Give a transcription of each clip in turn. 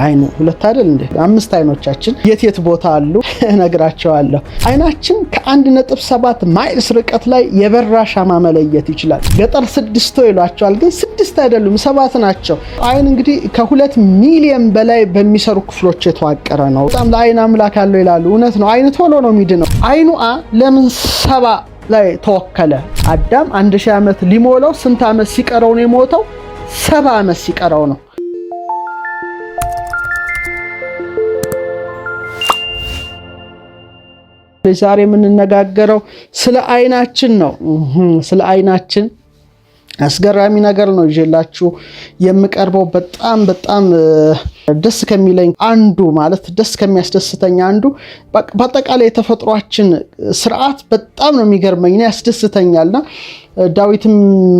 አይን ሁለት አይደል እንዴ? 5 አይኖቻችን የት ቦታ አሉ እነግራቸዋለሁ። አይናችን ከ1.7 ማይልስ ርቀት ላይ የበራ ሻማ መለየት ይችላል። ገጠር 6 ይሏቸዋል፣ ግን 6 አይደሉም 7 ናቸው። አይን እንግዲህ ከ2 ሚሊዮን በላይ በሚሰሩ ክፍሎች የተዋቀረ ነው። በጣም ለአይን አምላክ አለው ይላሉ። እውነት ነው። አይን ቶሎ ነው የሚድነው። አይኑ ለምን 7 ላይ ተወከለ? አዳም 1000 ዓመት ሊሞላው ስንት ዓመት ሲቀረው ነው የሞተው? 70 ዓመት ሲቀረው ነው። ዛሬ የምንነጋገረው ስለ አይናችን ነው። ስለ አይናችን አስገራሚ ነገር ነው ይዤላችሁ የምቀርበው። በጣም ደስ ከሚለኝ አንዱ ማለት ደስ ከሚያስደስተኝ አንዱ በአጠቃላይ የተፈጥሯችን ስርዓት በጣም ነው የሚገርመኝ፣ ያስደስተኛልና ዳዊትም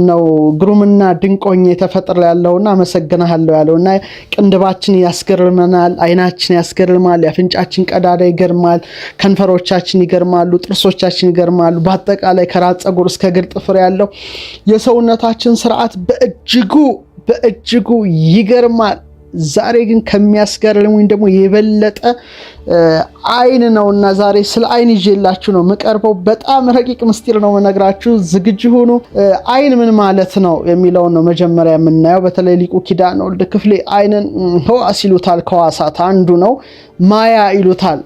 ነው ግሩምና ድንቆኝ የተፈጠረ ያለውና አመሰግናለሁ ያለውና ቅንድባችን ያስገርመናል፣ አይናችን ያስገርማል፣ ያፍንጫችን ቀዳዳ ይገርማል፣ ከንፈሮቻችን ይገርማሉ፣ ጥርሶቻችን ይገርማሉ። በአጠቃላይ ከራስ ፀጉር እስከ እግር ጥፍር ያለው የሰውነታችን ስርዓት በእጅጉ ይገርማል። ዛሬ ግን ከሚያስገርሙኝ ደግሞ የበለጠ አይን ነውና ዛሬ ስለ አይን ይዤላችሁ ነው የምቀርበው። በጣም ረቂቅ ምስጢር ነው የምነግራችሁ። ዝግጁ ሁኑ። አይን ምን ማለት ነው የሚለውን ነው መጀመሪያ የምናየው። በተለይ ሊቁ ኪዳነ ወልድ ክፍሌ አይንን ሕዋስ ይሉታል፣ ከሕዋሳት አንዱ ነው። ማያ ይሉታል።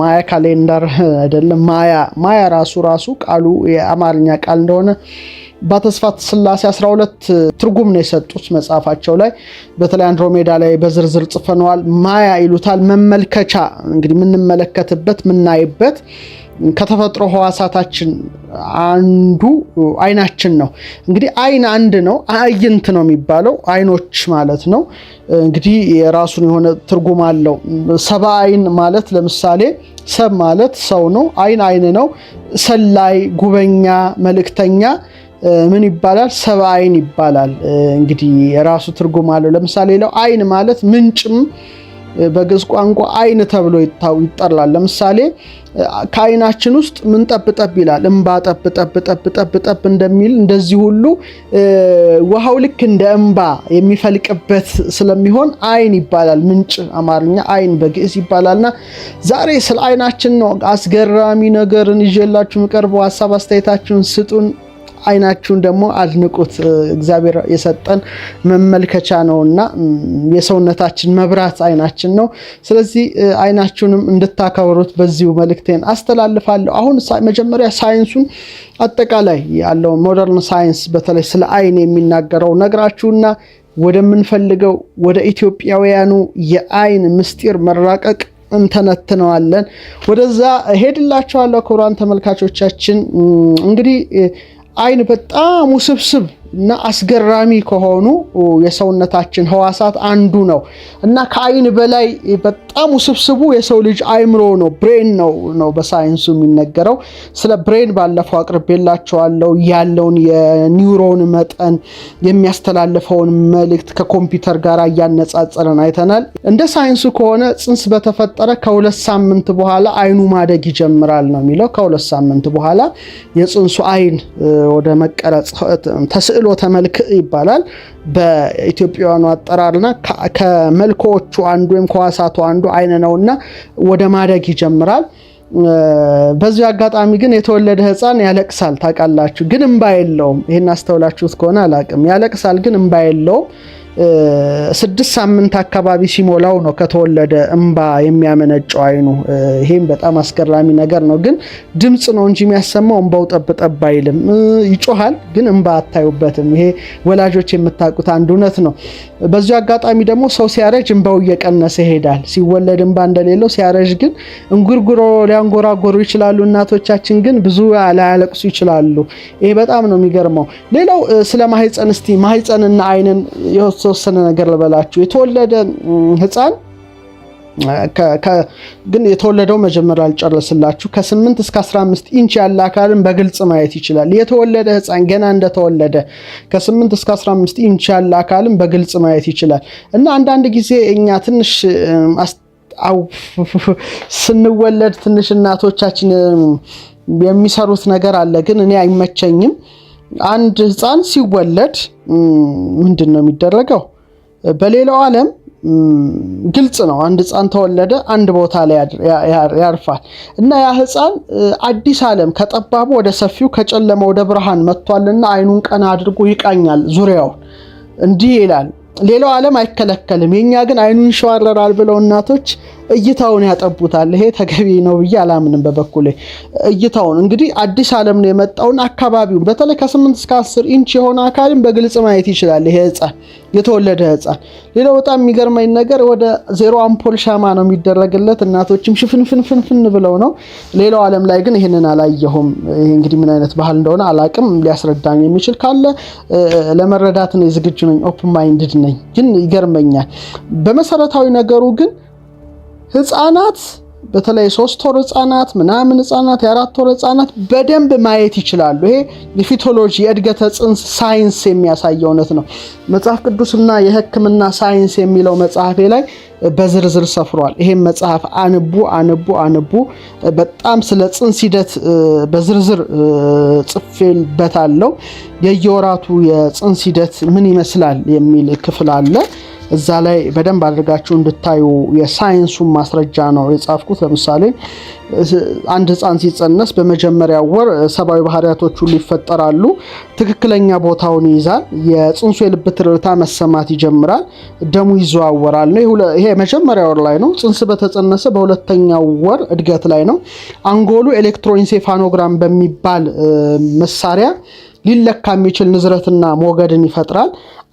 ማያ ካሌንደር አይደለም። ማያ ራሱ ቃሉ የአማርኛ ቃል እንደሆነ በተስፋት ስላሴ 12 ትርጉም ነው የሰጡት መጽሐፋቸው ላይ። በተለይ አንድሮሜዳ ላይ በዝርዝር ጽፈነዋል። ማያ ይሉታል። መመልከቻ እንግዲህ የምንመለከትበት የምናይበት ከተፈጥሮ ሕዋሳታችን አንዱ አይናችን ነው። እንግዲህ አይን አንድ ነው፣ አይንት ነው የሚባለው አይኖች ማለት ነው። እንግዲህ የራሱን የሆነ ትርጉም አለው። ሰባ አይን ማለት ለምሳሌ ሰብ ማለት ሰው ነው። አይን ነው። ሰላይ፣ ጉበኛ፣ መልእክተኛ ምን ይባላል? ሰባ አይን ይባላል። እንግዲህ የራሱ ትርጉም አለው። ለምሳሌ አይን ማለት ምንጭም በግዕዝ ቋንቋ አይን ተብሎ ይጠራል። ለምሳሌ ከአይናችን ውስጥ ምን ጠብጠብ ይላል? እንባ ጠብጠብ እንደሚል እንደዚህ ሁሉ ውሃው ልክ እንደ እንባ የሚፈልቅበት ስለሚሆን አይን ይባላል። ምንጭ አማርኛ አይን በግዕዝ ይባላልና ዛሬ ስለ አይናችን ነው አስገራሚ ነገርን ይዤላችሁ የምቀርበው። ሀሳብ አስተያየታችሁን ስጡን። አይናችሁን ደግሞ አድንቁት። እግዚአብሔር የሰጠን መመልከቻ ነውና የሰውነታችን መብራት አይናችን ነው። ስለዚህ አይናችሁንም እንድታከብሩት በዚሁ መልእክቴን አስተላልፋለሁ። አሁን መጀመሪያ ሳይንሱን አጠቃላይ ያለው ሞደርን ሳይንስ በተለይ ስለ አይን የሚናገረው ነግራችሁና ወደምንፈልገው ወደ ኢትዮጵያውያኑ የአይን ምስጢር መራቀቅ እንተነትነዋለን። ወደዛ ሄድላችኋለሁ። ክቡራን ተመልካቾቻችን እንግዲህ አይን በጣም ውስብስብ እና አስገራሚ ከሆኑ የሰውነታችን ሕዋሳት አንዱ ነው እና ከአይን በላይ በጣም ውስብስቡ የሰው ልጅ አእምሮ ነው፣ ብሬን ነው በሳይንሱ የሚነገረው። ስለ ብሬን ባለፈው አቅርቤላችኋለሁ። ያለውን የኒውሮን መጠን የሚያስተላልፈውን መልእክት ከኮምፒውተር ጋር እያነጻጸረን አይተናል። እንደ ሳይንሱ ከሆነ ጽንስ በተፈጠረ ከ2 ሳምንት በኋላ አይኑ ማደግ ይጀምራል ነው የሚለው። ከ2 ሳምንት በኋላ የጽንሱ አይን ወደ መቀረጽ ተስዕሎተ መልክ ይባላል በኢትዮጵያውያኑ አጠራርና ከመልኮቹ አንዱ ወይም ከሕዋሳቱ አንዱ አይን ነውና ወደ ማደግ ይጀምራል። በዚህ አጋጣሚ ግን የተወለደ ሕፃን ያለቅሳል። ታውቃላችሁ፣ ግን እንባ የለውም። ይሄን አስተውላችሁት ከሆነ አላቅም። ያለቅሳል ግን እንባ የለውም። 6 ሳምንት አካባቢ ሲሞላው ነው ከተወለደ እንባ የሚያመነጨው አይኑ። ይሄም በጣም አስገራሚ ነገር ነው። ግን ድምጽ ነው እንጂ የሚያሰማው እንባው ጠብ አይልም። ይጮሃል ግን እንባ አታዩበትም። ይሄ ወላጆች የምታውቁት አንድ እውነት ነው። በዚህ አጋጣሚ ደግሞ ሰው ሲያረጅ እንባው እየቀነሰ ይሄዳል። ሲወለድ እንባ እንደሌለው ሲያረጅ ግን እንጉርጉሮ ሊያንጎራጎሩ ይችላሉ እናቶቻችን፣ ግን ብዙ ላያለቅሱ ይችላሉ። ይሄ በጣም ነው የሚገርመው። ሌላው ስለ ማህፀን እስቲ ማህፀንና አይንን የተወሰነ ነገር ልበላችሁ። የተወለደ ሕፃን ግን የተወለደው መጀመሪያ አልጨረስላችሁ ከ8 እስከ 15 ኢንች ያለ አካልን በግልጽ ማየት ይችላል። የተወለደ ሕፃን ገና እንደተወለደ ከ8 እስከ 15 ኢንች ያለ አካልን በግልጽ ማየት ይችላል እና አንዳንድ ጊዜ እኛ ትንሽ ስንወለድ ትንሽ እናቶቻችን የሚሰሩት ነገር አለ፣ ግን እኔ አይመቸኝም። አንድ ሕፃን ሲወለድ ምንድን ነው የሚደረገው? በሌላው ዓለም ግልጽ ነው። አንድ ህፃን ተወለደ፣ አንድ ቦታ ላይ ያርፋል እና ያ ህፃን አዲስ ዓለም ከጠባቡ ወደ ሰፊው ከጨለማ ወደ ብርሃን መጥቷልና አይኑን ቀና አድርጎ ይቃኛል ዙሪያውን። እንዲህ ይላል፣ ሌላው ዓለም አይከለከልም፣ የኛ ግን አይኑን ይሸዋረራል ብለው እናቶች እይታውን ያጠቡታል። ይሄ ተገቢ ነው ብዬ አላምንም በበኩሌ። እይታውን እንግዲህ አዲስ ዓለም ነው የመጣውን አካባቢውን በተለይ ከ8 እስከ 10 ኢንች የሆነ አካልን በግልጽ ማየት ይችላል ይሄ ህፃን፣ የተወለደ ህፃን። ሌላው በጣም የሚገርመኝ ነገር ወደ 0 አምፖል ሻማ ነው የሚደረግለት፣ እናቶችም ሽፍንፍንፍን ብለው ነው። ሌላው ዓለም ላይ ግን ይህንን አላየሁም። ይሄ እንግዲህ ምን አይነት ባህል እንደሆነ አላቅም። ሊያስረዳኝ የሚችል ካለ ለመረዳት ነው ዝግጁ ነኝ፣ ኦፕን ማይንድድ ነኝ። ግን ይገርመኛል። በመሰረታዊ ነገሩ ግን ህፃናት በተለይ 3 ወር ህፃናት ምናምን ህፃናት የ4 ወር ህፃናት በደንብ ማየት ይችላሉ። ይሄ የፊቶሎጂ የእድገተ ጽንስ ሳይንስ የሚያሳየው እውነት ነው። መጽሐፍ ቅዱስና የሕክምና ሳይንስ የሚለው መጽሐፌ ላይ በዝርዝር ሰፍሯል። ይሄም መጽሐፍ አንቡ። በጣም ስለ ጽንስ ሂደት በዝርዝር ጽፌበታለሁ። የየወራቱ የጽንስ ሂደት ምን ይመስላል የሚል ክፍል አለ። እዛ ላይ በደንብ አድርጋችሁ እንድታዩ የሳይንሱን ማስረጃ ነው የጻፍኩት። ለምሳሌ አንድ ህፃን ሲጸነስ በመጀመሪያው ወር ሰብአዊ ባህሪያቶች ሁሉ ይፈጠራሉ። ትክክለኛ ቦታውን ይይዛል። የጽንሱ የልብ ትርታ መሰማት ይጀምራል። ደሙ ይዘዋወራል ነው። ይሄ መጀመሪያው ወር ላይ ነው። ጽንስ በተጸነሰ በሁለተኛው ወር እድገት ላይ ነው። አንጎሉ ኤሌክትሮኢንሴፋኖግራም በሚባል መሳሪያ ሊለካ የሚችል ንዝረትና ሞገድን ይፈጥራል።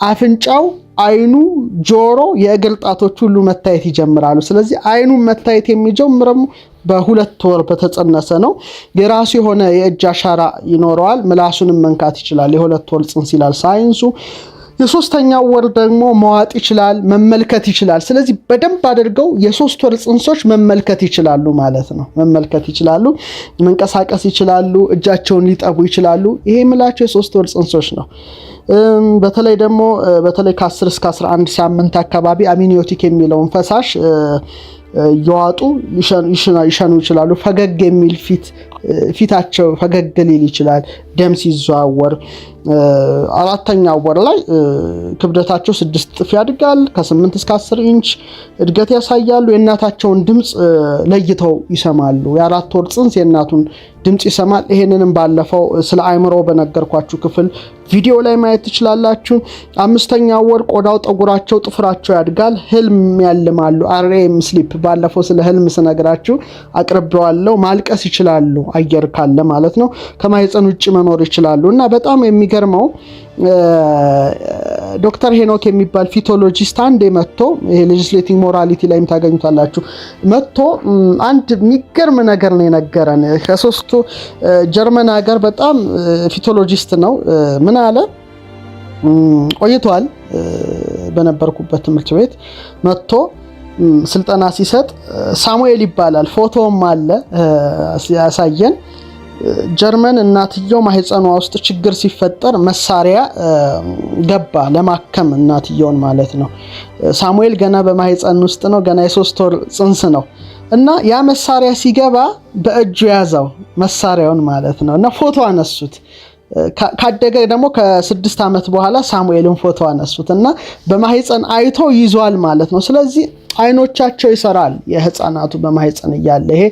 አፍንጫው፣ አይኑ፣ ጆሮ፣ የእግር ጣቶች ሁሉ መታየት ይጀምራሉ። ስለዚህ አይኑን መታየት የሚጀምረው በ2 ወር በተጸነሰ ነው። የራሱ የሆነ የእጅ አሻራ ይኖረዋል። ምላሱንም መንካት ይችላል። የ2 ወር ጽንስ ይላል ሳይንሱ። የ3ኛው ወር ደግሞ መዋጥ ይችላል፣ መመልከት ይችላል። ስለዚህ በደንብ አድርገው የ3 ወር ጽንሶች መመልከት ይችላሉ ማለት ነው። መመልከት ይችላሉ፣ መንቀሳቀስ ይችላሉ፣ እጃቸውን ሊጠቡ ይችላሉ። ይሄ የምላቸው የ3 ወር ጽንሶች ነው። በተለይ ደግሞ ከ10 እስከ 11 ሳምንት አካባቢ አሚኒዮቲክ የሚለውን ፈሳሽ እየዋጡ ይሸኑ ይችላሉ። ፈገግ የሚል ፊታቸው ፈገግ ሊል ይችላል ደም ሲዘዋወር። 4ኛው ወር ላይ ክብደታቸው 6 እጥፍ ያድጋል። ከ8 እስከ 10 ኢንች እድገት ያሳያሉ። የእናታቸውን ድምፅ ለይተው ይሰማሉ። የ4 ወር ጽንስ የእናቱን ድምፅ ይሰማል። ይሄንንም ባለፈው ስለ አእምሮ በነገርኳችሁ ክፍል ቪዲዮ ላይ ማየት ትችላላችሁ። 5ኛው ወር ቆዳው፣ ጠጉራቸው፣ ጥፍራቸው ያድጋል። ህልም ያልማሉ። REM ስሊፕ ባለፈው ስለ ህልም ስነግራችሁ አቅርቤዋለሁ። ማልቀስ ይችላሉ፣ አየር ካለ ማለት ነው። ከማህፀን ውጭ መኖር ይችላሉ። እና በጣም የሚገርመው ዶክተር ሄኖክ የሚባል ፊቶሎጂስት አንዴ መጥቶ ይሄ ሌጂስሌቲንግ ሞራሊቲ ላይም ታገኙታላችሁ፣ መጥቶ አንድ የሚገርም ነገር ነው የነገረን። ከሶስቱ ጀርመን ሀገር በጣም ፊቶሎጂስት ነው። ምን አለ ቆይቷል። በነበርኩበት ትምህርት ቤት መጥቶ ስልጠና ሲሰጥ ሳሙኤል ይባላል፣ ፎቶም አለ ያሳየን። ጀርመን እናትየው ማህፀኗ ውስጥ ችግር ሲፈጠር መሳሪያ ገባ ለማከም እናትየውን ማለት ነው። ሳሙኤል ገና በማህፀን ውስጥ ነው፣ ገና የ3 ወር ጽንስ ነው። እና ያ መሳሪያ ሲገባ በእጁ ያዘው መሳሪያውን ማለት ነው። እና ፎቶ አነሱት። ካደገ ደግሞ ከ6 ዓመት በኋላ ሳሙኤልን ፎቶ አነሱት እና በማህፀን አይቶ ይዟል ማለት ነው። ስለዚህ አይኖቻቸው ይሰራል የህፃናቱ በማህፀን እያለ። ይሄ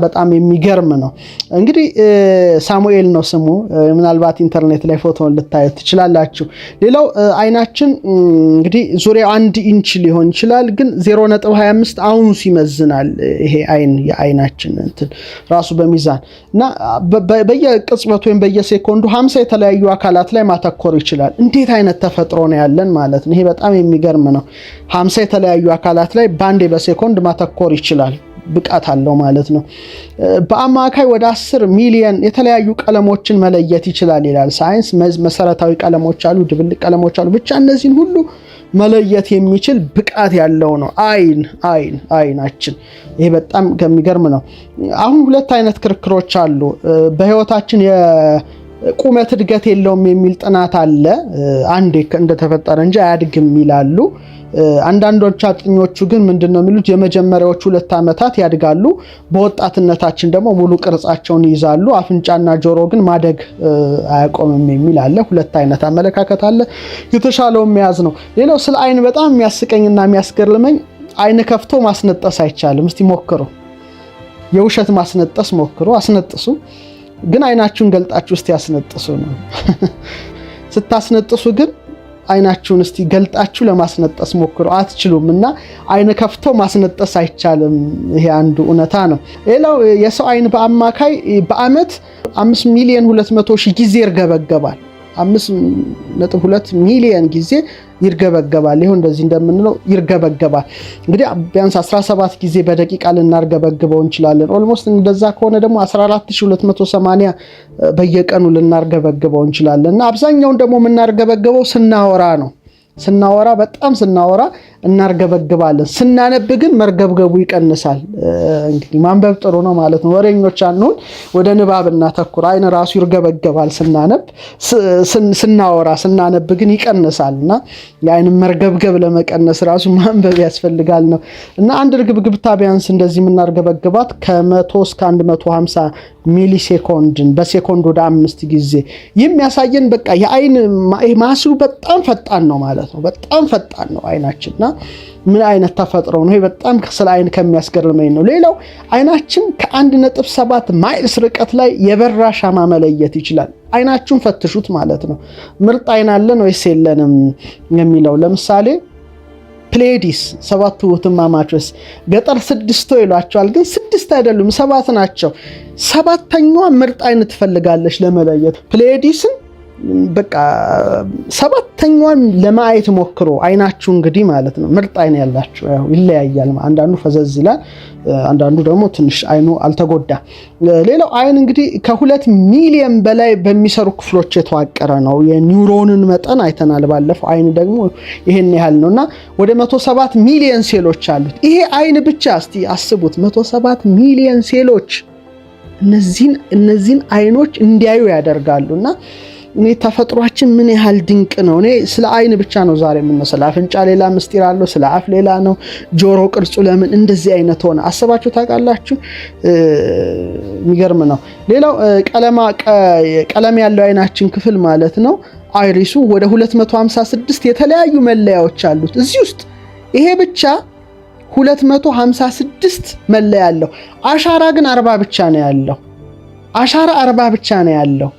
በጣም የሚገርም ነው። እንግዲህ ሳሙኤል ነው ስሙ። ምናልባት ኢንተርኔት ላይ ፎቶውን ልታዩት ትችላላችሁ። ሌላው አይናችን እንግዲህ ዙሪያው 1 ኢንች ሊሆን ይችላል፣ ግን 0.25 አውንስ ይመዝናል። ይሄ የአይናችን እንትን ራሱ በሚዛን እና በየቅጽበቱ ወይም በየሴኮንዱ 50 የተለያዩ አካላት ላይ ማተኮር ይችላል። እንዴት አይነት ተፈጥሮ ነው ያለን ማለት ነው። ይሄ በጣም የሚገርም ነው። 50 የተለያዩ አካላት ላይ ባንዴ በሴኮንድ ማተኮር ይችላል። ብቃት አለው ማለት ነው። በአማካይ ወደ 10 ሚሊዮን የተለያዩ ቀለሞችን መለየት ይችላል ይላል ሳይንስ። መሰረታዊ ቀለሞች አሉ፣ ድብልቅ ቀለሞች አሉ። ብቻ እነዚህን ሁሉ መለየት የሚችል ብቃት ያለው ነው አይናችን። ይሄ በጣም ከሚገርም ነው። አሁን 2 አይነት ክርክሮች አሉ በህይወታችን ቁመት እድገት የለውም የሚል ጥናት አለ። አንዴ እንደተፈጠረ እንጂ አያድግም ይላሉ። አንዳንዶች አጥኞቹ ግን ምንድነው የሚሉት የመጀመሪያዎቹ 2 ዓመታት ያድጋሉ፣ በወጣትነታችን ደግሞ ሙሉ ቅርጻቸውን ይይዛሉ፣ አፍንጫና ጆሮ ግን ማደግ አያቆምም የሚል አለ። ሁለት አይነት አመለካከት አለ። የተሻለውን መያዝ ነው። ሌላው ስለ አይን በጣም የሚያስቀኝና የሚያስገርመኝ አይን ከፍቶ ማስነጠስ አይቻልም። እስቲ ሞክሩ። የውሸት ማስነጠስ ሞክሩ፣ አስነጥሱ። ግን አይናችሁን ገልጣችሁ እስቲ ያስነጥሱ ነው። ስታስነጥሱ ግን አይናችሁን እስቲ ገልጣችሁ ለማስነጠስ ሞክሩ። አትችሉምና አይን ከፍቶ ማስነጠስ አይቻልም። ይሄ አንዱ እውነታ ነው። ሌላው የሰው አይን በአማካይ በአመት 5,200,000 ጊዜ ይርገበገባል። 5.2 ሚሊዮን ጊዜ ይርገበገባል። ይሄው እንደዚህ እንደምንለው ይርገበገባል። እንግዲህ ቢያንስ 17 ጊዜ በደቂቃ ልናርገበግበው እንችላለን። ኦልሞስት እንደዛ ከሆነ ደግሞ 14280 በየቀኑ ልናርገበግበው እንችላለን። እና አብዛኛውን ደግሞ የምናርገበግበው ስናወራ ነው። ስናወራ በጣም ስናወራ እናርገበግባለን። ስናነብ ግን መርገብገቡ ይቀንሳል። እንግዲህ ማንበብ ጥሩ ነው ማለት ነው። ወሬኞች አንሁን፣ ወደ ንባብ እናተኩር። አይን ራሱ ይርገበገባል ስናነብ፣ ስናወራ ስናነብ ግን ይቀንሳልና የአይን መርገብገብ ለመቀነስ ራሱ ማንበብ ያስፈልጋል ነው። እና አንድ ርግብግብታ ቢያንስ እንደዚህ የምናርገበግባት ከ100 እስከ 150 ሚሊ ሴኮንድን በሴኮንድ ወደ 5 ጊዜ የሚያሳየን በቃ የአይን ማስሉ በጣም ፈጣን ነው ማለት ነው። በጣም ፈጣን ነው አይናችንና ምን አይነት ተፈጥሮ ነው ይሄ! በጣም ስለ አይን ከሚያስገርመኝ ነው። ሌላው አይናችን ከ1.7 ማይልስ ርቀት ላይ የበራ ሻማ መለየት ይችላል። አይናችሁን ፈትሹት ማለት ነው። ምርጥ አይን አለን ወይስ የለንም የሚለው ለምሳሌ ፕሌዲስ 7 እህትማማቾች ገጠር 6 ይሏቸዋል፣ ግን 6 አይደሉም 7 ናቸው። 7ኛዋ ምርጥ አይን ትፈልጋለች ለመለየት። ፕሌዲስን በቃ 7ኛዋን ለማየት ሞክሮ አይናችሁ እንግዲህ ማለት ነው። ምርጥ አይን ያላችሁ ያው ይለያያል። አንዳንዱ ፈዘዝ ይላል፣ አንዳንዱ ደግሞ ትንሽ አይኑ አልተጎዳ። ሌላው አይን እንግዲህ ከ2 ሚሊዮን በላይ በሚሰሩ ክፍሎች የተዋቀረ ነው። የኒውሮንን መጠን አይተናል ባለፈው። አይን ደግሞ ይሄን ያህል ነውና ወደ 107 ሚሊዮን ሴሎች አሉት። ይሄ አይን ብቻ እስቲ አስቡት፣ 107 ሚሊዮን ሴሎች እነዚህን አይኖች እንዲያዩ ያደርጋሉና እኔ ተፈጥሯችን ምን ያህል ድንቅ ነው። እኔ ስለ አይን ብቻ ነው ዛሬ የምንመስል። አፍንጫ ሌላ ምስጢር አለው፣ ስለ አፍ ሌላ ነው። ጆሮ ቅርጹ ለምን እንደዚህ አይነት ሆነ አስባችሁ ታውቃላችሁ? የሚገርም ነው። ሌላው ቀለም ያለው አይናችን ክፍል ማለት ነው አይሪሱ ወደ 256 የተለያዩ መለያዎች አሉት እዚህ ውስጥ። ይሄ ብቻ 256 መለያ አለው። አሻራ ግን 40 ብቻ ነው ያለው። አሻራ 40 ብቻ ነው ያለው።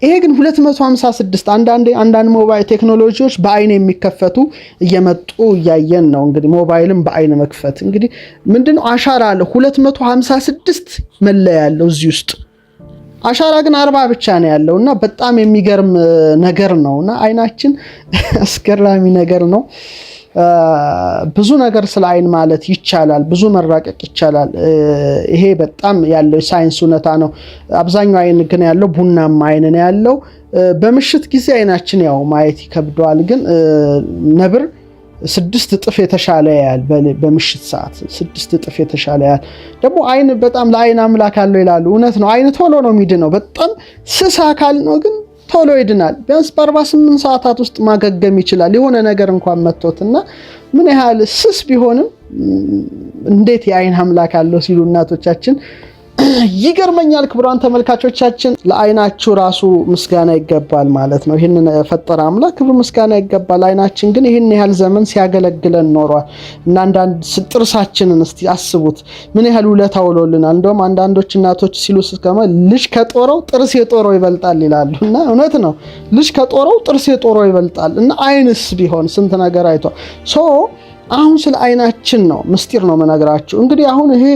ይሄ ግን 256። አንዳንድ ሞባይል ቴክኖሎጂዎች በአይን የሚከፈቱ እየመጡ እያየን ነው። እንግዲህ ሞባይልም በአይን መክፈት እንግዲህ ምንድነው አሻራ አለ 256 መለያ ያለው እዚህ ውስጥ። አሻራ ግን 40 ብቻ ነው ያለውና በጣም የሚገርም ነገር ነውና አይናችን አስገራሚ ነገር ነው። ብዙ ነገር ስለ አይን ማለት ይቻላል፣ ብዙ መራቀቅ ይቻላል። ይሄ በጣም ያለው ሳይንስ እውነታ ነው። አብዛኛው አይን ግን ያለው ቡናማ አይን ነው ያለው። በምሽት ጊዜ አይናችን ያው ማየት ይከብደዋል፣ ግን ነብር 6 እጥፍ የተሻለ ያያል። በምሽት ሰዓት 6 እጥፍ የተሻለ ያያል። ደግሞ አይን በጣም ለአይን አምላክ አለው ይላሉ። እውነት ነው። አይን ቶሎ ነው የሚድነው። በጣም ስስ አካል ነው ግን ቶሎ ይድናል። ቢያንስ በ48 ሰዓታት ውስጥ ማገገም ይችላል። የሆነ ነገር እንኳን መጥቶትና ምን ያህል ስስ ቢሆንም እንዴት የአይን አምላክ አለው ሲሉ እናቶቻችን ይገርመኛል። ክቡራን ተመልካቾቻችን ለአይናችሁ ራሱ ምስጋና ይገባል ማለት ነው። ይህንን ፈጠረ አምላክ ክብር ምስጋና ይገባል። አይናችን ግን ይህን ያህል ዘመን ሲያገለግለን ኖሯል እና አንዳንድ ጥርሳችንን እስቲ አስቡት ምን ያህል ውለታ ውሎልናል። እንደውም አንዳንዶች እናቶች ሲሉ ስከማ ልጅ ከጦረው ጥርስ የጦረው ይበልጣል ይላሉ እና እውነት ነው። ልጅ ከጦረው ጥርስ የጦረው ይበልጣል እና አይንስ ቢሆን ስንት ነገር አይቷል። አሁን ስለ አይናችን ነው ምስጢር ነው መነግራችሁ። እንግዲህ አሁን ይሄ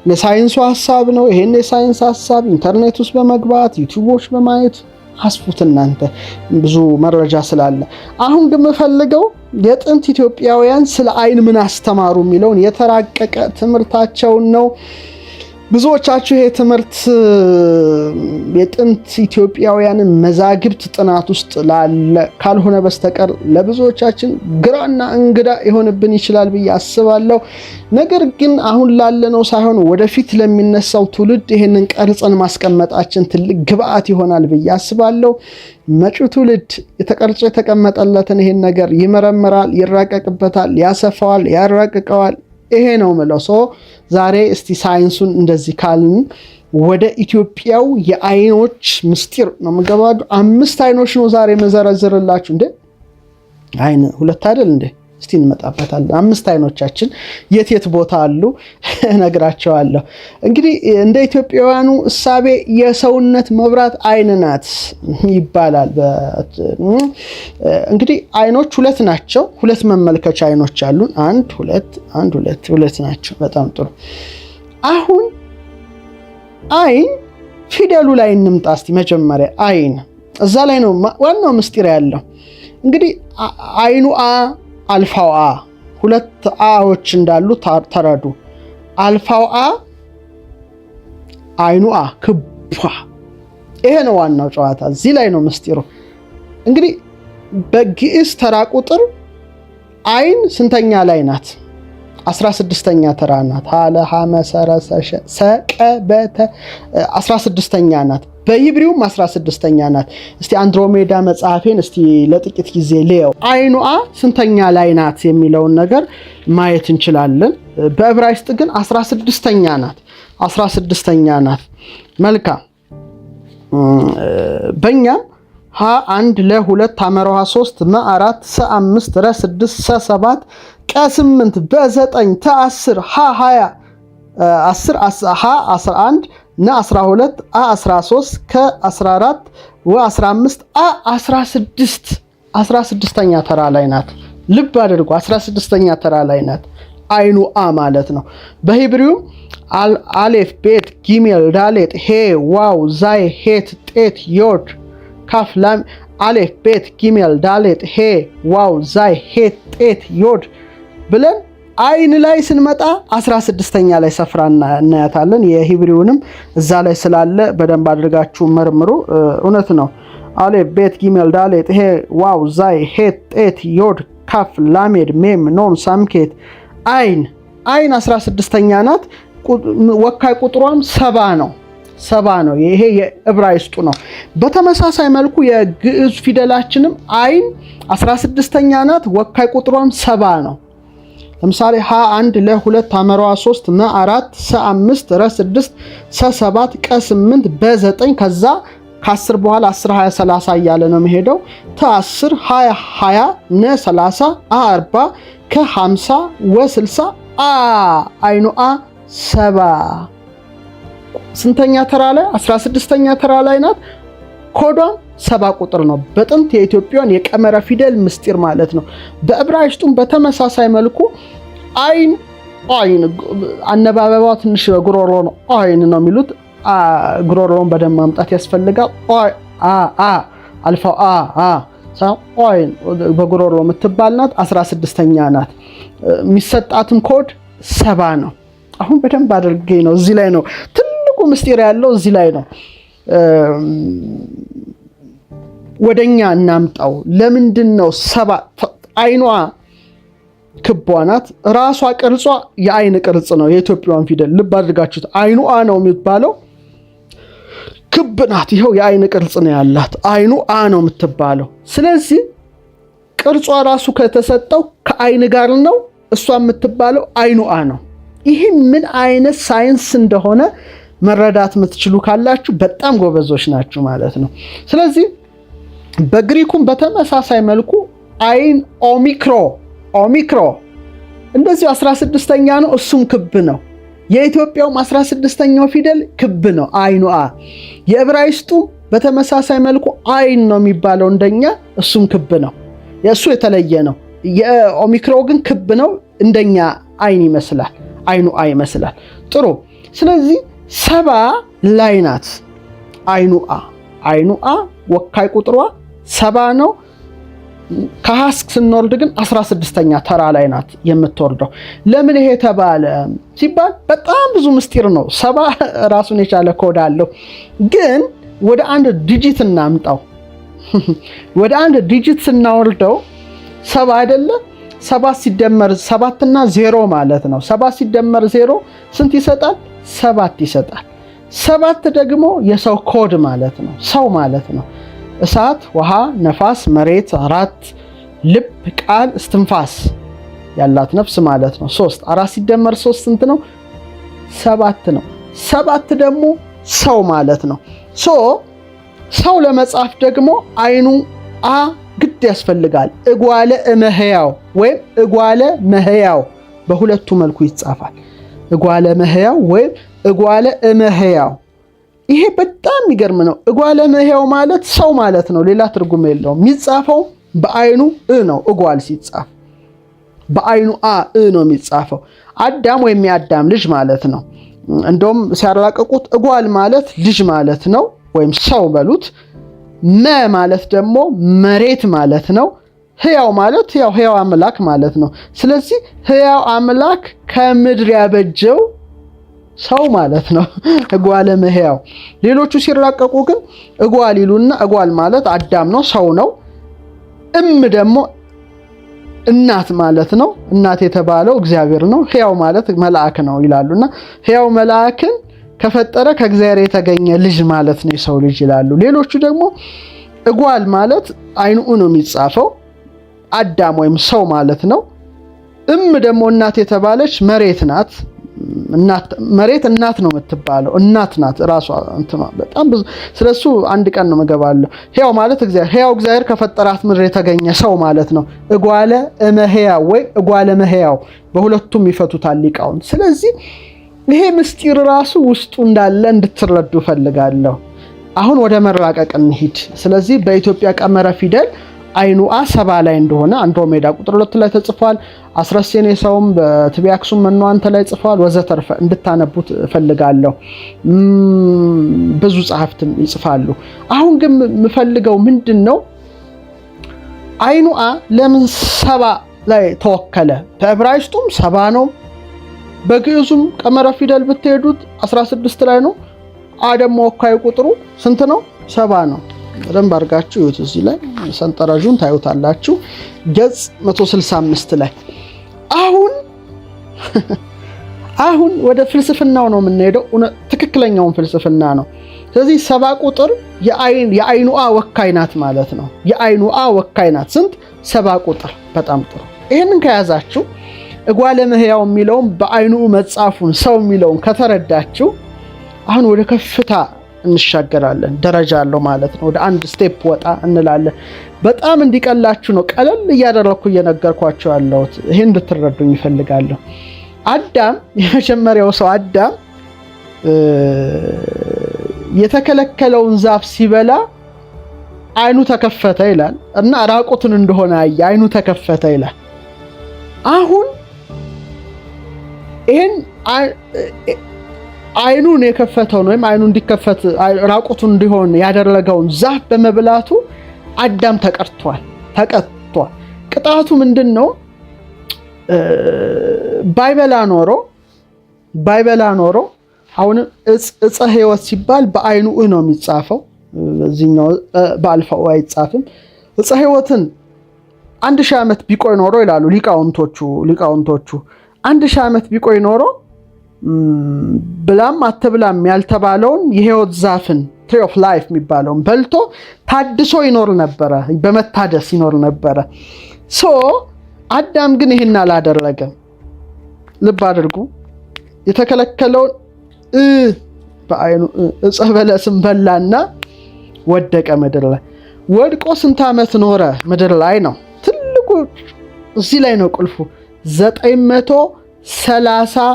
የሳይንሱ ሐሳብ ነው። ይሄን የሳይንስ ሐሳብ ኢንተርኔት ውስጥ በመግባት ዩቲዩቦች በማየት አስፉት እናንተ ብዙ መረጃ ስላለ። አሁን ግን የምፈልገው የጥንት ኢትዮጵያውያን ስለ አይን ምን አስተማሩ የሚለውን የተራቀቀ ትምህርታቸውን ነው። ብዙዎቻችሁ ይሄ ትምህርት የጥንት ኢትዮጵያውያንን መዛግብት ጥናት ውስጥ ላለ ካልሆነ በስተቀር ለብዙዎቻችን ግራና እንግዳ ይሆንብን ይችላል ብዬ አስባለሁ። ነገር ግን አሁን ላለነው ሳይሆን ወደፊት ለሚነሳው ትውልድ ይሄንን ቀርጸን ማስቀመጣችን ትልቅ ግብአት ይሆናል ብዬ አስባለሁ። መጪው ትውልድ የተቀርጾ የተቀመጠለትን ይሄን ነገር ይመረምራል፣ ይራቀቅበታል፣ ያሰፋዋል፣ ያራቅቀዋል። ይሄ ነው ምለው። ዛሬ እስቲ ሳይንሱን እንደዚህ ካልን ወደ ኢትዮጵያው የአይኖች ምስጢር ነው የምገባው። 5 አይኖች ነው ዛሬ መዘረዝርላችሁ። እንዴ አይን ሁለት አይደል እንዴ? እስቲ እንመጣበታለን። 5 አይኖቻችን የት ቦታ አሉ እነግራቸዋለሁ። እንግዲህ እንደ ኢትዮጵያውያኑ እሳቤ የሰውነት መብራት አይን ናት ይባላል። እንግዲህ አይኖች 2 ናቸው። 2 መመልከቻ አይኖች አሉን። 1 2 2 ናቸው። በጣም ጥሩ። አሁን አይን ፊደሉ ላይ እንምጣ እስቲ። መጀመሪያ አይን እዛ ላይ ነው ዋናው ምስጢር ያለው። እንግዲህ አይኑ አልፋው 2 አዎች እንዳሉ ተረዱ። አልፋው አይኑ ክቧ። ይሄ ነው ዋናው ጨዋታ። እዚህ ላይ ነው ምስጢሩ። እንግዲህ በግዕዝ ተራ ቁጥር አይን ስንተኛ ላይ ናት? 16ኛ ተራ ናት። ሀለ ሐመ ሰረ ሰቀ በተ 16ኛ ናት። በሂብሪውም 16ኛ ናት። እስቲ አንድሮሜዳ መጽሐፌን እስቲ ለጥቂት ጊዜ ልየው። አይኑ ስንተኛ ላይ ናት የሚለውን ነገር ማየት እንችላለን። በዕብራይስጥ ግን 16ኛ ናት። 16ኛ ናት። መልካም። በእኛም ሀ1 ለ2 ሐመሮሃ 3 መ4 ሰ5 ረ6 ሰ7 ቀ8 በ9 ተ10 ሀ20 10 ሀ11 ነ12 አ13 ከ14 ወ15 አ16 16ኛ ተራ ላይ ናት። ልብ አድርጉ፣ 16ኛ ተራ ላይ ናት። አይኑ ማለት ነው። በሂብሪውም አሌፍ ቤት ጊሜል ዳሌት ሄ ዋው ዛይ ሄት ጤት ዮድ ካፍ ላም አሌፍ ቤት ጊሜል ዳሌት ሄ ዋው ዛይ ሄት ጤት ዮድ ብለን አይን ላይ ስንመጣ 16ኛ ላይ ሰፍራ እናያታለን። የሂብሪውንም እዛ ላይ ስላለ በደንብ አድርጋችሁ መርምሩ። እውነት ነው። አሌፍ ቤት ጊሜል ዳሌት ሄ ዋው ዛይ ሄት ጤት ዮድ ካፍ ላሜድ ሜም ኖን ሳምኬት አይን 16ኛ ናት። ወካይ ቁጥሯም 70 ነው። 70 ነው። ይሄ የዕብራይስጡ ነው። በተመሳሳይ መልኩ የግዕዝ ፊደላችንም አይን 16ኛ ናት። ወካይ ቁጥሯም 70 ነው። ለምሳሌ ሀ1 ለ2 ሐመሮሃ 3 መ4 ሰ5 ረ6 ሰ7 ቀ8 በ9 ከዛ ከ10 በኋላ 10 20 30 እያለ ነው የሚሄደው። ተ10 20 20 ነ30 አ40 ከ50 ወ60 አይኑ 70 ስንተኛ ተራ ላይ? 16ኛ ተራ ላይ ናት። ኮዷም 70 ቁጥር ነው። በጥንት የኢትዮጵያን የቀመረ ፊደል ምስጢር ማለት ነው። በዕብራይስጡም በተመሳሳይ መልኩ አይን አነባበባ ትንሽ ጉሮሮ ነው። አይን ነው የሚሉት። ጉሮሮውን በደንብ ማምጣት ያስፈልጋል። አልፋው አይን በጉሮሮ የምትባል ናት። 16ኛ ናት። የሚሰጣትም ኮድ 70 ነው። አሁን በደንብ አድርጌ ነው እዚህ ላይ ነው ትልቁ ምስጢር ያለው እዚህ ላይ ነው። ወደኛ እናምጣው። ለምንድን ነው 7? አይኗ ክቧ ናት። ራሷ ቅርጿ የአይን ቅርጽ ነው። የኢትዮጵያውን ፊደል ልብ አድርጋችሁት። አይኑ ነው የሚባለው። ክብ ናት። ይኸው የአይን ቅርጽ ነው ያላት። አይኑ ነው የምትባለው። ስለዚህ ቅርጿ ራሱ ከተሰጠው ከአይን ጋር ነው። እሷ የምትባለው አይኑ ነው። ይህ ምን አይነት ሳይንስ እንደሆነ መረዳት የምትችሉ ካላችሁ በጣም ጎበዞች ናችሁ ማለት ነው። ስለዚህ በግሪኩም በተመሳሳይ መልኩ አይን ኦሚክሮ እንደዚሁ 16ኛ ነው። እሱም ክብ ነው። የኢትዮጵያውም 16ኛው ፊደል ክብ ነው። አይኑ የዕብራይስጡ በተመሳሳይ መልኩ አይን ነው የሚባለው እንደኛ። እሱም ክብ ነው። የእሱ የተለየ ነው። የኦሚክሮ ግን ክብ ነው። እንደኛ አይን ይመስላል። አይኑ ይመስላል። ጥሩ። ስለዚህ 70 ላይ ናት አይኑ ወካይ ቁጥሯ 70 ነው። ከሐስክ ስንወርድ ግን 16ኛ ተራ ላይ ናት የምትወርደው። ለምን ይሄ ተባለ ሲባል በጣም ብዙ ምስጢር ነው። 70 ራሱን የቻለ ኮድ አለው። ግን ወደ አንድ ዲጂት እናምጣው። ወደ አንድ ዲጂት ስናወርደው 7 አይደለ? 7 ሲደመር 7 እና 0 ማለት ነው። 7 ሲደመር 0 ስንት ይሰጣል? 7 ይሰጣል። 7 ደግሞ የሰው ኮድ ማለት ነው። ሰው ማለት ነው። እሳት፣ ውሃ፣ ነፋስ፣ መሬት፣ 4 ልብ፣ ቃል፣ እስትንፋስ ያላት ነፍስ ማለት ነው። 3 4 ሲደመር 3 ስንት ነው? 7 ነው። 7 ደግሞ ሰው ማለት ነው። ሰው ለመጻፍ ደግሞ አይኑ አ ግድ ያስፈልጋል። እጓለ እመህያው ወይም እጓለ መህያው በሁለቱ መልኩ ይጻፋል። እጓለ መህያው ወይም እጓለ እመህያው። ይሄ በጣም የሚገርም ነው። እጓለ መህያው ማለት ሰው ማለት ነው። ሌላ ትርጉም የለውም። የሚጻፈው በአይኑ ነው። እጓል ሲጻፍ በአይኑ ነው የሚጻፈው። አዳም ወይም የአዳም ልጅ ማለት ነው። እንደውም ሲያራቀቁት እጓል ማለት ልጅ ማለት ነው፣ ወይም ሰው በሉት። ማለት ደግሞ መሬት ማለት ነው። ህያው ማለት ህያው አምላክ ማለት ነው። ስለዚህ ህያው አምላክ ከምድር ያበጀው ሰው ማለት ነው። እጓለ መህያው። ሌሎቹ ሲራቀቁ ግን እጓል ይሉና እጓል ማለት አዳም ነው፣ ሰው ነው። ደግሞ እናት ማለት ነው። እናት የተባለው እግዚአብሔር ነው። ህያው ማለት መልአክ ነው ይላሉና ህያው መልአክን ከፈጠረ ከእግዚአብሔር የተገኘ ልጅ ማለት ነው የሰው ልጅ ይላሉ። ሌሎቹ ደግሞ እጓል ማለት አይኑ ነው የሚጻፈው አዳም ወይም ሰው ማለት ነው። ደግሞ እናት የተባለች መሬት ናት። መሬት እናት ነው የምትባለው። እናት ናት ራሷ እንትማ በጣም ብዙ ስለሱ አንድ ቀን ነው መገባለሁ። ህያው ማለት ህያው እግዚአብሔር ከፈጠራት ምድር የተገኘ ሰው ማለት ነው። እጓለ እመህያው ወይ እጓለ መህያው በሁለቱም ይፈቱታል ሊቃውንት። ስለዚህ ይሄ ምስጢር ራሱ ውስጡ እንዳለ እንድትረዱ ፈልጋለሁ። አሁን ወደ መራቀቅ እንሂድ። ስለዚህ በኢትዮጵያ ቀመረ ፊደል አይኑ 70 ላይ እንደሆነ አንድሮሜዳ ቁጥር 2 ላይ ተጽፏል። አስረሴኔ ሰውም በትቢያ አክሱም መኗንተ ላይ ጽፏል ወዘተርፈ እንድታነቡት ፈልጋለሁ። ብዙ ጸሐፍትም ይጽፋሉ። አሁን ግን የምፈልገው ምንድነው አይኑ ለምን 70 ላይ ተወከለ? በዕብራይስጡም 70 ነው። በግዕዙም ቀመረ ፊደል ብትሄዱት 16 ላይ ነው። ደግሞ ወካይ ቁጥሩ ስንት ነው? 70 ነው። በደንብ አድርጋችሁ እዩት። እዚህ ላይ ሰንጠረዡን ታዩታላችሁ። ገጽ 165 ላይ አሁን ወደ ፍልስፍናው ነው የምንሄደው። ትክክለኛውን ፍልስፍና ነው። ስለዚህ 70 ቁጥር የአይኑ ወካይ ናት ማለት ነው። የአይኑ ወካይ ናት። ስንት? 70 ቁጥር። በጣም ጥሩ። ይሄንን ከያዛችሁ እጓለ መህያው የሚለውን በአይኑ መጻፉን ሰው የሚለውን ከተረዳችሁ አሁን ወደ ከፍታ እንሻገራለን። ደረጃ አለው ማለት ነው። ወደ አንድ ስቴፕ ወጣ እንላለን። በጣም እንዲቀላችሁ ነው ቀለል እያደረኩ እየነገርኳችሁ ያለሁት። ይሄን እንድትረዱኝ ይፈልጋለሁ። አዳም የመጀመሪያው ሰው አዳም የተከለከለውን ዛፍ ሲበላ አይኑ ተከፈተ ይላል እና ራቁትን እንደሆነ አየ። አይኑ ተከፈተ ይላል። አሁን ይሄን አይኑን የከፈተውን ወይም አይኑ እንዲከፈት ራቁቱን እንዲሆን ያደረገውን ዛፍ በመብላቱ አዳም ተቀጥቷል። ቅጣቱ ምንድነው? ባይበላ ኖሮ አሁን እፀ ሕይወት ሲባል በአይኑ ነው የሚጻፈው። በዚህኛው በአልፋው አይጻፍም። እፀ ሕይወትን 1000 ዓመት ቢቆይ ኖሮ ይላሉ ሊቃውንቶቹ 1000 ዓመት ቢቆይ ኖሮ ብላም አትብላም ያልተባለውን የሕይወት ዛፍን ትሪ ኦፍ ላይፍ የሚባለውን በልቶ ታድሶ ይኖር ነበረ፣ በመታደስ ይኖር ነበረ። አዳም ግን ይሄን አላደረገም። ልብ አድርጉ። የተከለከለውን በአይኑ ዕፀ በለስን በላና ወደቀ ምድር ላይ። ወድቆ ስንት ዓመት ኖረ ምድር ላይ ነው ትልቁ። እዚህ ላይ ነው ቁልፉ። 930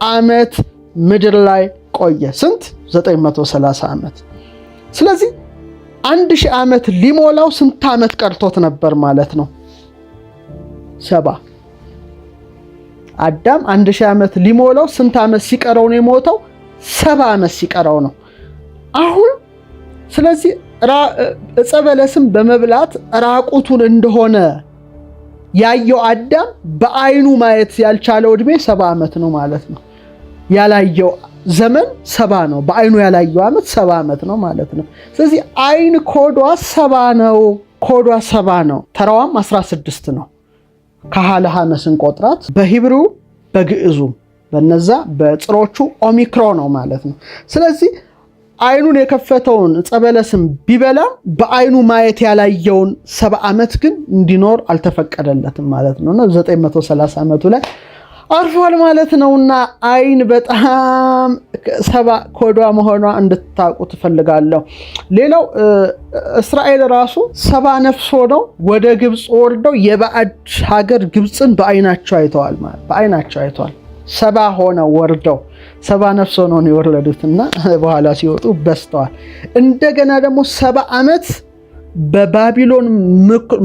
ዓመት ምድር ላይ ቆየ። ስንት? 930 ዓመት። ስለዚህ 1000 ዓመት ሊሞላው ስንት ዓመት ቀርቶት ነበር ማለት ነው? 70። አዳም 1000 ዓመት ሊሞላው ስንት ዓመት ሲቀረው ነው የሞተው? 70 ዓመት ሲቀረው ነው። አሁን ስለዚህ ዕፀ በለስም በመብላት ራቁቱን እንደሆነ ያየው አዳም በአይኑ ማየት ያልቻለው ዕድሜ 70 ዓመት ነው ማለት ነው። ያላየው ዘመን 70 ነው። በአይኑ ያላየው ዓመት 70 ዓመት ነው ማለት ነው። ስለዚህ አይን ኮዷ 70 ነው። ኮዷ 70 ነው። ተራዋም 16 ነው። ከሃለሃ ስንቆጥራት በሂብሩ በግዕዙ በነዛ በጽሮቹ ኦሚክሮ ነው ማለት ነው። ስለዚህ አይኑን የከፈተውን ዕፀ በለስም ቢበላ በአይኑ ማየት ያላየውን 70 ዓመት ግን እንዲኖር አልተፈቀደለትም ማለት ነው። 930 ዓመቱ ላይ አርፏል ማለት ነውና አይን በጣም 70 ኮዷ መሆኗ እንድታውቁ ትፈልጋለሁ። ሌላው እስራኤል ራሱ 70 ነፍስ ሆነው ወደ ግብፅ ወርደው የባዕድ ሀገር ግብፅን በአይናቸው አይተዋል ማለት በአይናቸው አይተዋል። 70 ሆነው ወርደው 70 ነፍስ ሆነው ነው የወረዱትና በኋላ ሲወጡ በስተዋል። እንደገና ደግሞ 70 ዓመት በባቢሎን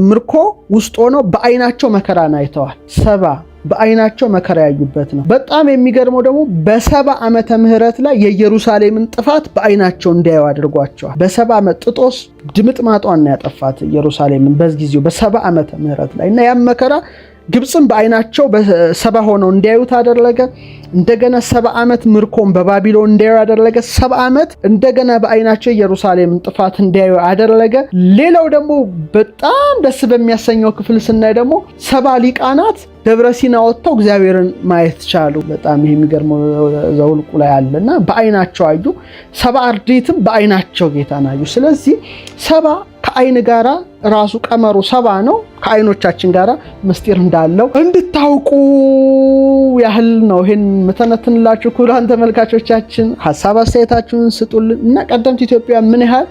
ምርኮ ውስጥ ሆነው በአይናቸው መከራን አይተዋል። 70 በአይናቸው መከራ ያዩበት ነው። በጣም የሚገርመው ደግሞ በ70 ዓመተ ምህረት ላይ የኢየሩሳሌምን ጥፋት በአይናቸው እንዲያዩ አድርጓቸዋል። በ70 ዓመት ጥጦስ ድምጥማጧን ያጠፋት ኢየሩሳሌምን በጊዜው በ70 ዓመተ ምህረት ላይ እና ያም መከራ ግብፅን በአይናቸው በ70 ሆነው እንዲያዩት አደረገ። እንደገና 70 ዓመት ምርኮም በባቢሎን እንዲያዩ አደረገ። 70 ዓመት እንደገና በአይናቸው ኢየሩሳሌምን ጥፋት እንዲያዩ አደረገ። ሌላው ደግሞ በጣም ደስ በሚያሰኘው ክፍል ስናይ ደግሞ 70 ሊቃናት ደብረ ሲና ወጥተው እግዚአብሔርን ማየት ቻሉ። በጣም ይሄ የሚገርመው ዘኍልቍ ላይ አለና በአይናቸው አዩ። 70 አርድእትም በአይናቸው ጌታን አዩ። ስለዚህ 70 ከአይን ጋራ ራሱ ቀመሩ 70 ነው። ከአይኖቻችን ጋራ ምስጢር እንዳለው እንድታውቁ ያህል ነው ይሄን መተነትንላችሁ። ክቡራን ተመልካቾቻችን ሐሳብ አስተያየታችሁን ስጡልን እና ቀደምት ኢትዮጵያ ምን ያህል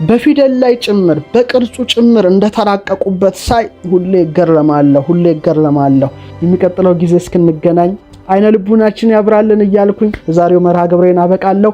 በፊደል ላይ ጭምር በቅርጹ ጭምር እንደተራቀቁበት ሳይ ሁሌ እገረማለሁ። የሚቀጥለው ጊዜ እስክንገናኝ አይነ ልቡናችን ያብራልን እያልኩኝ የዛሬው መርሃ ግብሬን አበቃለሁ።